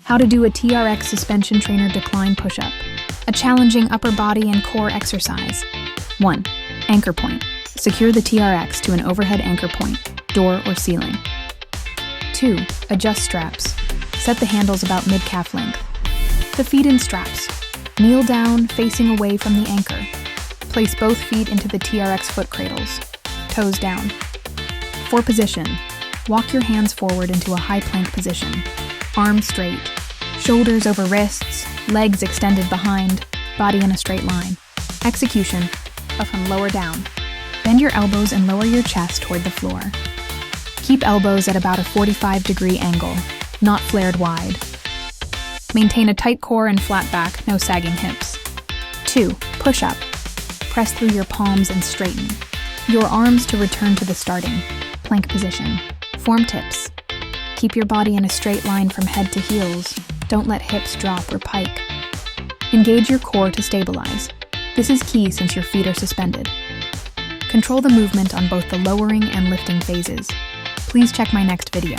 How to do a TRX suspension trainer decline push-up, a challenging upper body and core exercise. 1. Anchor point. Secure the TRX to an overhead anchor point, door or ceiling. 2. Adjust straps. Set the handles about mid-calf length. The feet in straps. Kneel down, facing away from the anchor. Place both feet into the TRX foot cradles, toes down. 4. Position. Walk your hands forward into a high plank position. Arms straight. Shoulders over wrists, legs extended behind, body in a straight line. Execution. From lower down. Bend your elbows and lower your chest toward the floor. Keep elbows at about a 45-degree angle, not flared wide. Maintain a tight core and flat back, no sagging hips. 2. Push up. Press through your palms and straighten. Your arms to return to the starting plank position. Form tips. Keep your body in a straight line from head to heels. Don't let hips drop or pike. Engage your core to stabilize. This is key since your feet are suspended. Control the movement on both the lowering and lifting phases. Please check my next video.